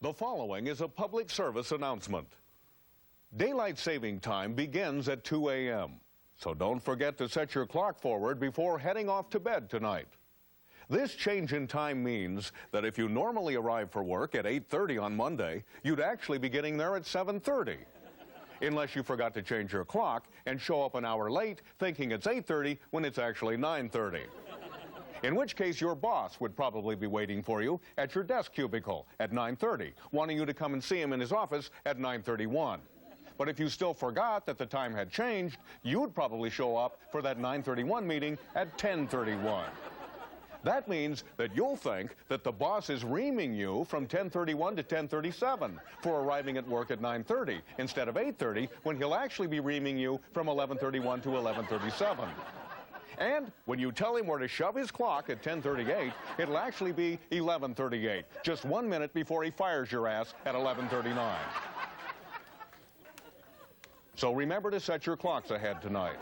The following is a public service announcement. Daylight saving time begins at 2 a.m., so don't forget to set your clock forward before heading off to bed tonight. This change in time means that if you normally arrive for work at 8:30 on Monday, you'd actually be getting there at 7:30. Unless you forgot to change your clock and show up an hour late thinking it's 8:30 when it's actually 9:30. In which case your boss would probably be waiting for you at your desk cubicle at 9:30, wanting you to come and see him in his office at 9:31. But if you still forgot that the time had changed, you'd probably show up for that 9:31 meeting at 10:31. That means that you'll think that the boss is reaming you from 10:31 to 10:37 for arriving at work at 9:30 instead of 8:30, when he'll actually be reaming you from 11:31 to 11:37. And when you tell him where to shove his clock at 10:38, it'll actually be 11:38, just 1 minute before he fires your ass at 11:39. So remember to set your clocks ahead tonight.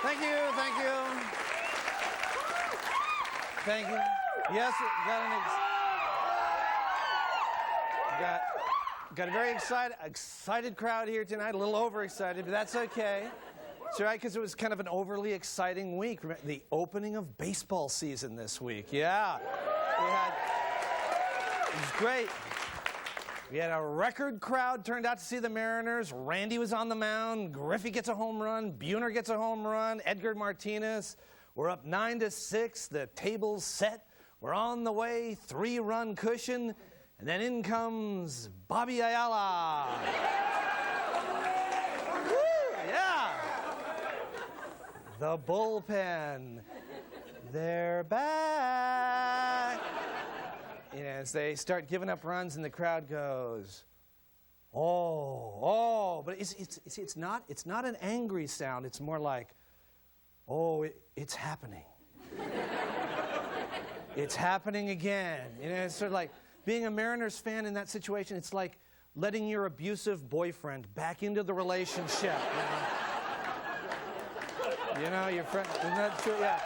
Thank you, thank you. Thank you. Yes, got a very excited crowd here tonight, a little overexcited, but that's okay. It's all right, because it was kind of an overly exciting week. The opening of baseball season this week. Yeah. It was great. We had a record crowd turned out to see the Mariners. Randy was on the mound. Griffey gets a home run. Buhner gets a home run. Edgar Martinez. We're up 9-6. The table's set. We're on the way. 3-run cushion. And then in comes Bobby Ayala. Woo, yeah. The bullpen. They're back. As they start giving up runs and the crowd goes, oh, but it's not an angry sound. It's more like, oh, it's happening. It's happening again. It's sort of like being a Mariners fan in that situation. It's like letting your abusive boyfriend back into the relationship. Your friend, isn't that true? Yeah.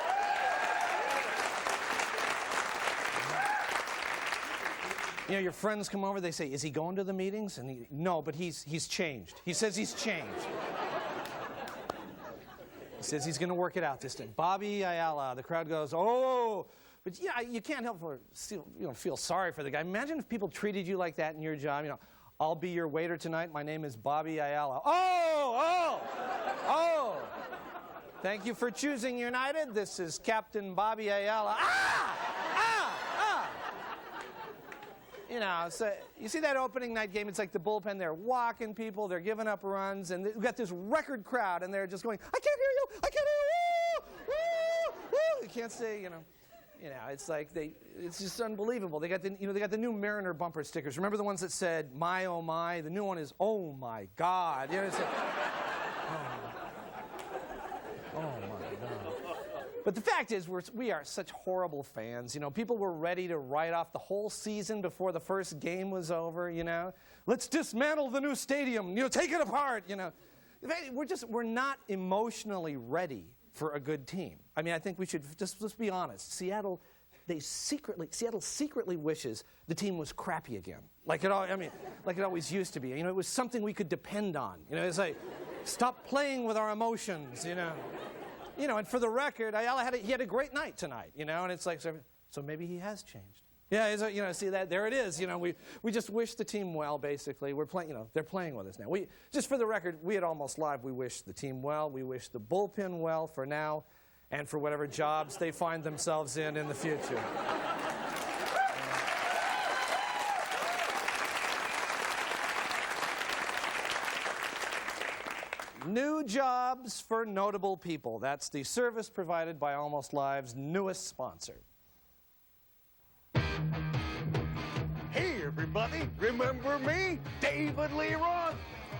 Your friends come over, they say, is he going to the meetings? And no, but he's changed. He says he's changed. He says he's going to work it out this time. Bobby Ayala, the crowd goes, oh, but yeah, you can't help but feel sorry for the guy. Imagine if people treated you like that in your job. I'll be your waiter tonight. My name is Bobby Ayala. Oh. Thank you for choosing United. This is Captain Bobby Ayala. So you see that opening night game, it's like the bullpen, they're walking people, they're giving up runs, and we've got this record crowd, and they're just going, I can't hear you, I can't hear you, woo, woo. You can't say, it's like it's just unbelievable. They got the new Mariner bumper stickers. Remember the ones that said, my, oh my? The new one is, oh my God. It's like, oh my God. But the fact is, we are such horrible fans. People were ready to write off the whole season before the first game was over. Let's dismantle the new stadium. Take it apart. We're not emotionally ready for a good team. I mean, I think we should just be honest. Seattle, Seattle secretly wishes the team was crappy again. Like it always used to be. You know, it was something we could depend on. You know, it's like, stop playing with our emotions, you know. You know, and for the record, he had a great night tonight, you know, and it's like, so maybe he has changed. Yeah, you know, see that, there it is. You know, we just wish the team well, basically. We're playing, you know, they're playing with us now. Just for the record, we at Almost Live, we wish the team well. We wish the bullpen well for now and for whatever jobs they find themselves in the future. New jobs for notable people. That's the service provided by Almost Live's newest sponsor. Hey, everybody, remember me? David Lee Roth,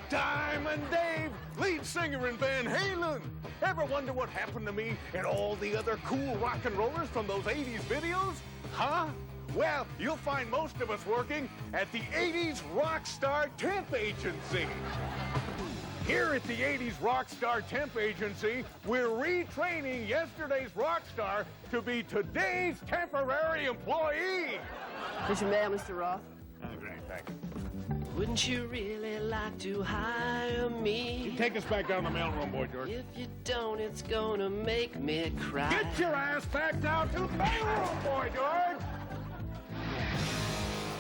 Diamond Dave, lead singer in Van Halen. Ever wonder what happened to me and all the other cool rock and rollers from those 80s videos? Huh? Well, you'll find most of us working at the 80s Rockstar Temp Agency. Here at the 80s Rockstar Temp Agency, we're retraining yesterday's rock star to be today's temporary employee. Is your mail, Mr. Roth? Oh, great, thanks. Wouldn't you really like to hire me? Take us back down the mailroom, boy, George. If you don't, it's gonna make me cry. Get your ass back down to the mailroom, boy, George!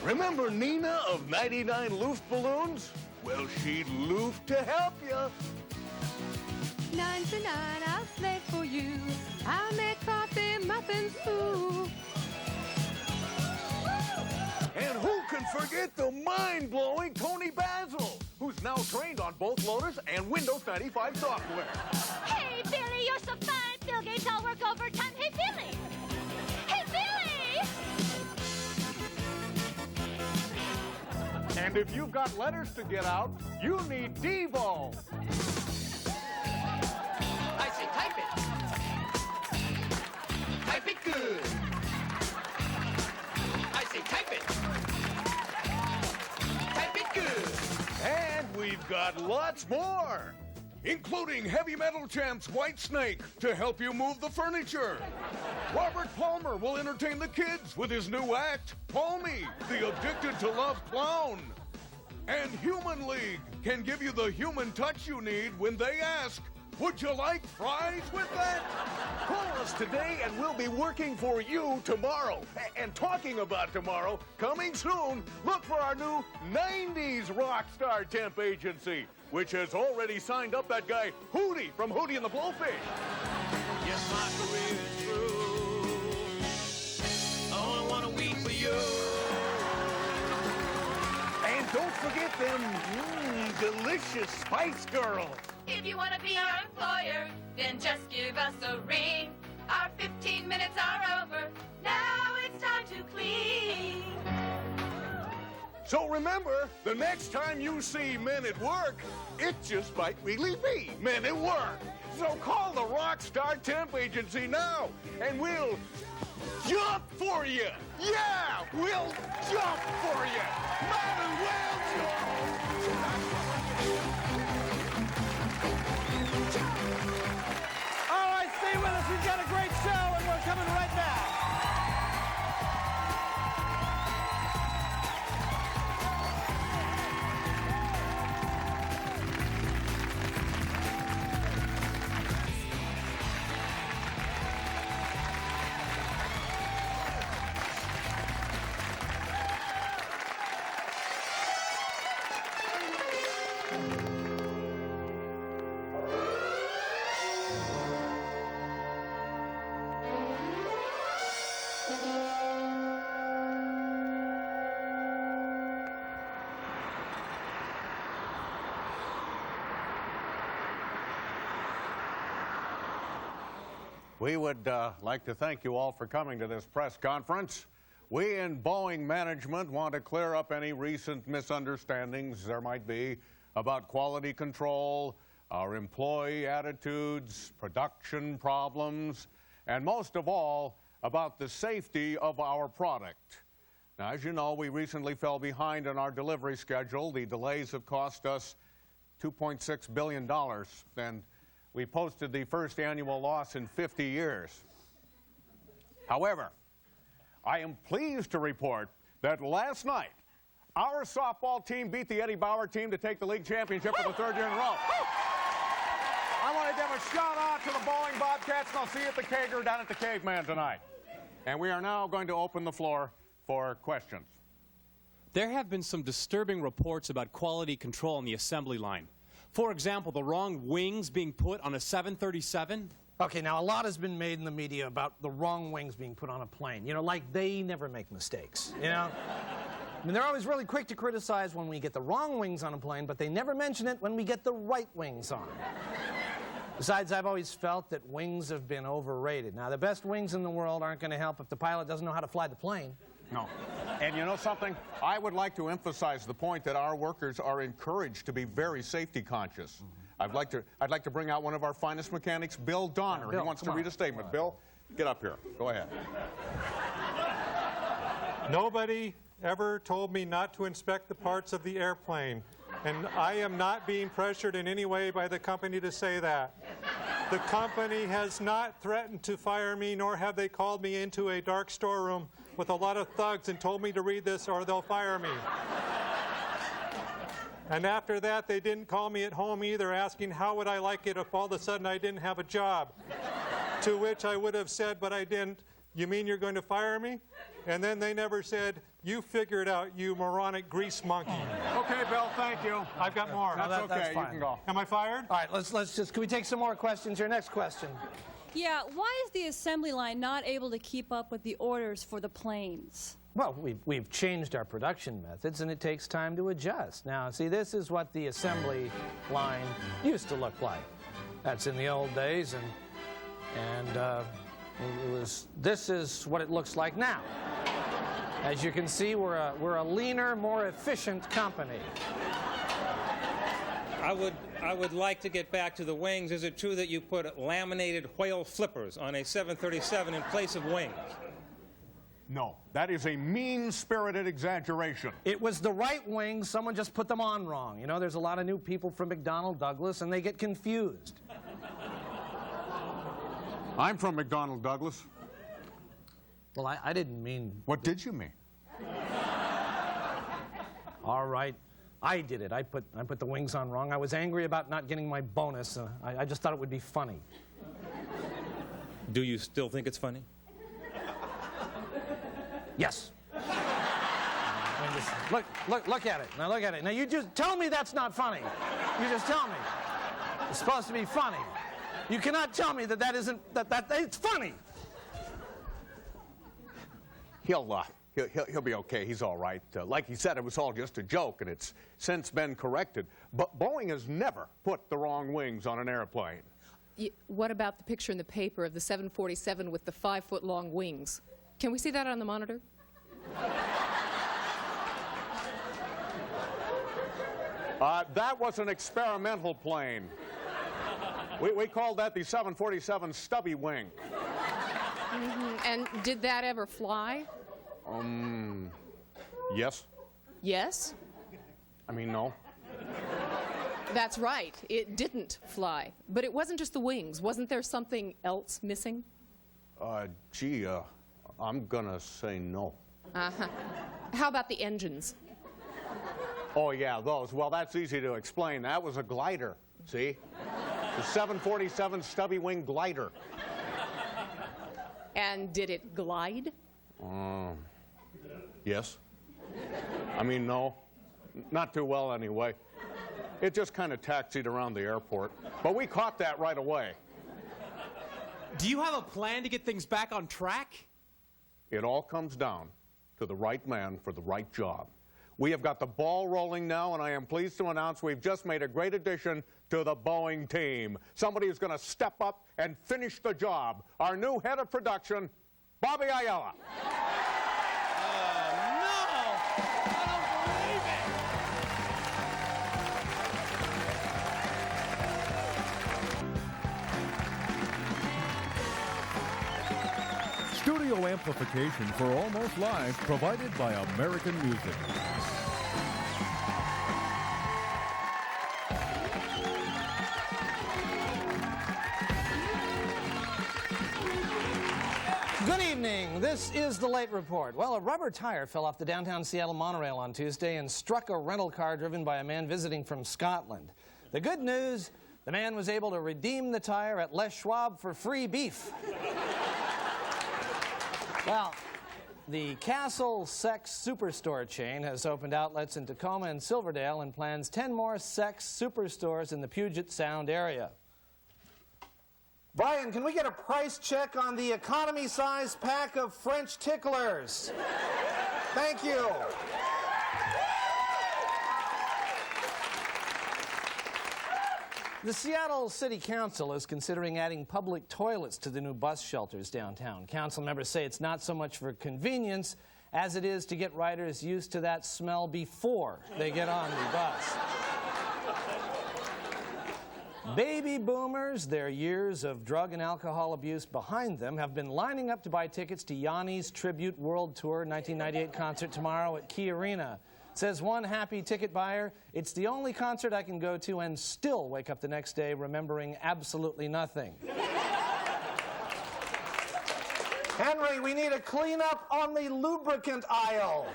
Remember Nina of 99 Luft Balloons? Well, she'd loof to help you. 99, I'll slave for you. I'll make coffee, muffins, ooh. And who can forget the mind-blowing Tony Basil, who's now trained on both Lotus and Windows 95 software. Hey, Billy, you're so fine. Bill Gates all work overtime. Hey, Billy! Hey, Billy! And if you've got letters to get out, you need Devo. I say type it. Type it good. I say type it. Type it good. And we've got lots more, including heavy metal champs Whitesnake to help you move the furniture. Robert Palmer will entertain the kids with his new act, Palmy, the Addicted to Love Clown. And Human League can give you the human touch you need when they ask, would you like fries with that? Call us today and we'll be working for you tomorrow. And talking about tomorrow, coming soon, look for our new 90s Rockstar Temp Agency, which has already signed up that guy, Hootie, from Hootie and the Blowfish. Yes, my career is through. I only want to weep for you. And don't forget them delicious Spice Girls. If you want to be our employer, then just give us a ring. Our 15 minutes are over. Now it's time to clean. So remember, the next time you see Men at Work, it just might really be Men at Work. So call the Rockstar Temp Agency now, and we'll jump for you. Yeah, we'll jump for you. Might as well jump. All right, stay with us. We've got a great show, and we're coming right back. We would like to thank you all for coming to this press conference. We in Boeing management want to clear up any recent misunderstandings there might be about quality control, our employee attitudes, production problems, and most of all, about the safety of our product. Now, as you know, we recently fell behind on our delivery schedule. The delays have cost us $2.6 billion, and we posted the first annual loss in 50 years. However, I am pleased to report that last night, our softball team beat the Eddie Bauer team to take the league championship for the third year in a row. I want to give a shout out to the Bowling Bobcats, and I'll see you at the Kager down at the Caveman tonight. And we are now going to open the floor for questions. There have been some disturbing reports about quality control on the assembly line. For example, the wrong wings being put on a 737. Okay, now a lot has been made in the media about the wrong wings being put on a plane. You know, like they never make mistakes, you know? I mean, they're always really quick to criticize when we get the wrong wings on a plane, but they never mention it when we get the right wings on. Besides, I've always felt that wings have been overrated. Now, the best wings in the world aren't going to help if the pilot doesn't know how to fly the plane. No. And you know something? I would like to emphasize the point that our workers are encouraged to be very safety conscious. I'd like to bring out one of our finest mechanics, Bill Donner. Bill, he wants to come read on. a statement. Bill, get up here. Go ahead. Nobody ever told me not to inspect the parts of the airplane, and I am not being pressured in any way by the company to say that. The company has not threatened to fire me, nor have they called me into a dark storeroom with a lot of thugs and told me to read this or they'll fire me. And after that, they didn't call me at home either, asking how would I like it if all of a sudden I didn't have a job. To which I would have said, but I didn't, you mean you're going to fire me? And then they never said, you figure it out, you moronic grease monkey. Okay, Bill, thank you. I've got more. That's that's okay, fine. you can go. Am I fired? All right, let's just, can we take some more questions here? Next question. Yeah, why is the assembly line not able to keep up with the orders for the planes? Well, we've changed our production methods, and it takes time to adjust. Now, see, this is what the assembly line used to look like. That's in the old days, and this is what it looks like now. As you can see, we're a leaner, more efficient company. I would like to get back to the wings. Is it true that you put laminated whale flippers on a 737 in place of wings? No, that is a mean-spirited exaggeration. It was the right wing. Someone just put them on wrong. You know, there's a lot of new people from McDonnell Douglas, and they get confused. I'm from McDonnell Douglas. Well, I didn't mean... What did you mean? All right. I did it. I put the wings on wrong. I was angry about not getting my bonus. I just thought it would be funny. Do you still think it's funny? Yes. I mean, look at it. Now look at it. Now you just tell me that's not funny. You just tell me. It's supposed to be funny. You cannot tell me that isn't it's funny. He'll be okay. He's all right. Like he said, it was all just a joke, and it's since been corrected. But Boeing has never put the wrong wings on an airplane. What about the picture in the paper of the 747 with the 5-foot-long wings? Can we see that on the monitor? That was an experimental plane. We called that the 747 stubby wing. Mm-hmm. And did that ever fly? Yes. Yes? I mean, no. That's right. It didn't fly. But it wasn't just the wings. Wasn't there something else missing? Gee, I'm gonna say no. Uh-huh. How about the engines? Oh, yeah, those. Well, that's easy to explain. That was a glider, see? The 747 stubby wing glider. And did it glide? Yes. I mean, no. Not too well, anyway. It just kind of taxied around the airport. But we caught that right away. Do you have a plan to get things back on track? It all comes down to the right man for the right job. We have got the ball rolling now, and I am pleased to announce we've just made a great addition to the Boeing team. Somebody who's going to step up and finish the job. Our new head of production, Bobby Ayala. Studio amplification for Almost Live provided by American Music. Good evening. This is the Late Report. Well, a rubber tire fell off the downtown Seattle monorail on Tuesday and struck a rental car driven by a man visiting from Scotland. The good news, the man was able to redeem the tire at Les Schwab for free beef. Well, the Castle Sex Superstore chain has opened outlets in Tacoma and Silverdale and plans 10 more sex superstores in the Puget Sound area. Brian, can we get a price check on the economy-size pack of French ticklers? Thank you. The Seattle City Council is considering adding public toilets to the new bus shelters downtown. Council members say it's not so much for convenience as it is to get riders used to that smell before they get on the bus. Baby boomers, their years of drug and alcohol abuse behind them, have been lining up to buy tickets to Yanni's Tribute World Tour 1998 concert tomorrow at Key Arena. Says one happy ticket buyer, it's the only concert I can go to and still wake up the next day remembering absolutely nothing. Henry, we need a cleanup on the lubricant aisle.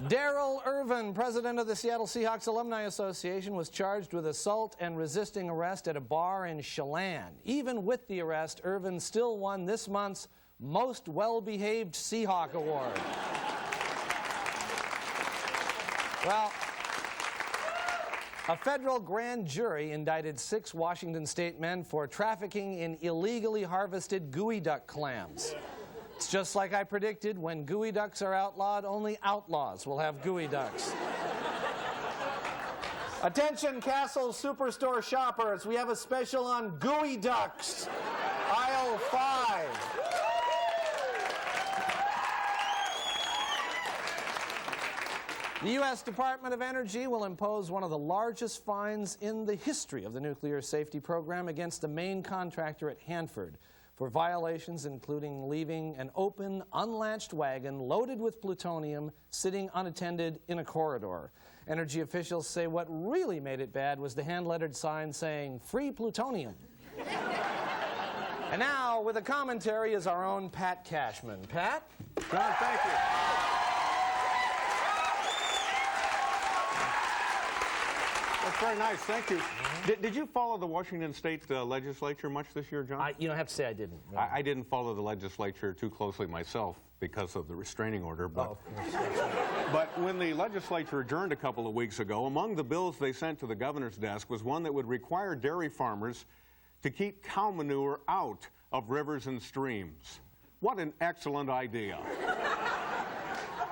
Darrell Irvin, president of the Seattle Seahawks Alumni Association, was charged with assault and resisting arrest at a bar in Chelan. Even with the arrest, Irvin still won this month's Most Well-Behaved Seahawk Award. Well, a federal grand jury indicted 6 Washington state men for trafficking in illegally harvested gooey duck clams. It's just like I predicted. When gooey ducks are outlawed, only outlaws will have gooey ducks. Attention, Castle Superstore shoppers. We have a special on gooey ducks. Aisle 5. The U.S. Department of Energy will impose one of the largest fines in the history of the nuclear safety program against the main contractor at Hanford for violations including leaving an open, unlatched wagon loaded with plutonium sitting unattended in a corridor. Energy officials say what really made it bad was the hand-lettered sign saying, "Free plutonium." And now, with a commentary, is our own Pat Cashman. Pat? John, thank you. That's very nice. Thank you. Did you follow the Washington State legislature much this year, John? I have to say I didn't. No. I didn't follow the legislature too closely myself because of the restraining order. But, but when the legislature adjourned a couple of weeks ago, among the bills they sent to the governor's desk was one that would require dairy farmers to keep cow manure out of rivers and streams. What an excellent idea.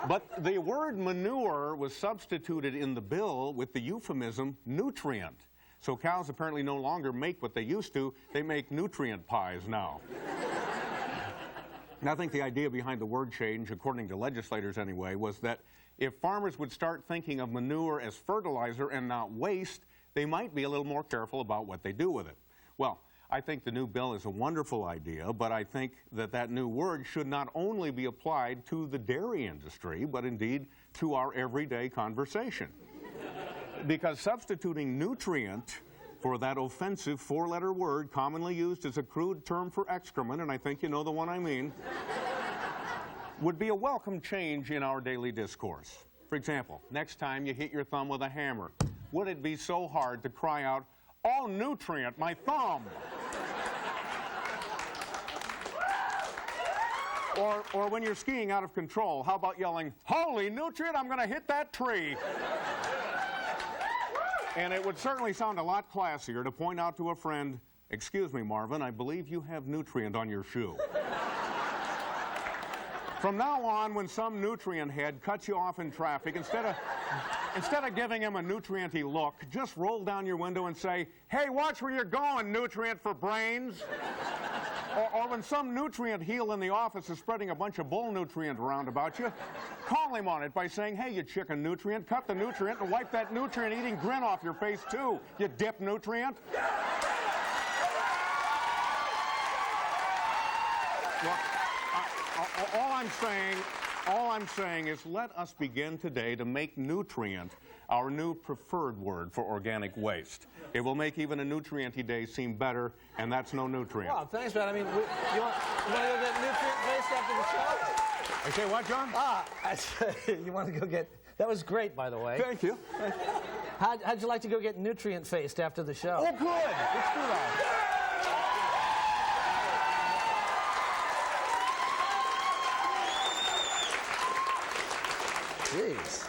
But the word manure was substituted in the bill with the euphemism nutrient. So cows apparently no longer make what they used to. They make nutrient pies now. And I think the idea behind the word change, according to legislators anyway, was that if farmers would start thinking of manure as fertilizer and not waste, they might be a little more careful about what they do with it. Well, I think the new bill is a wonderful idea, but I think that that new word should not only be applied to the dairy industry, but indeed to our everyday conversation. Because substituting nutrient for that offensive 4-letter word commonly used as a crude term for excrement, and I think you know the one I mean, would be a welcome change in our daily discourse. For example, next time you hit your thumb with a hammer, would it be so hard to cry out, "Oh, nutrient, my thumb!" Or when you're skiing out of control, how about yelling, "Holy nutrient, I'm going to hit that tree!" And it would certainly sound a lot classier to point out to a friend, "Excuse me, Marvin, I believe you have nutrient on your shoe." From now on, when some nutrient head cuts you off in traffic, instead of giving him a nutrient-y look, just roll down your window and say, "Hey, watch where you're going, nutrient for brains." Or when some nutrient heel in the office is spreading a bunch of bull nutrient around about you, call him on it by saying, "Hey, you chicken nutrient, cut the nutrient and wipe that nutrient-eating grin off your face, too, you dip nutrient." Look, all I'm saying All I'm saying is let us begin today to make nutrient our new preferred word for organic waste. It will make even a nutrient-y day seem better, and that's no nutrient. Well, thanks, man. I mean, you want to go get nutrient-based after the show? I say what, John? I say, you want to go get... That was great, by the way. Thank you. How'd you like to go get nutrient-faced after the show? Oh, good. Let's do that. Jeez.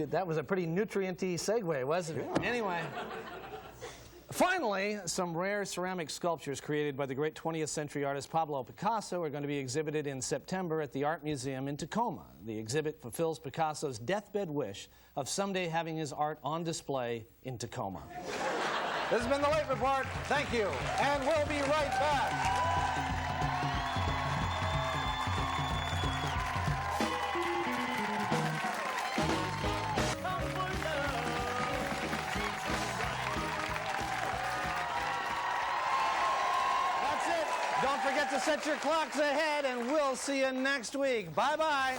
That was a pretty nutrient-y segue, wasn't it? Yeah. Anyway. Finally, some rare ceramic sculptures created by the great 20th century artist Pablo Picasso are going to be exhibited in September at the Art Museum in Tacoma. The exhibit fulfills Picasso's deathbed wish of someday having his art on display in Tacoma. This has been The Late Report. Thank you. And we'll be right back. Don't forget to set your clocks ahead, and we'll see you next week. Bye-bye.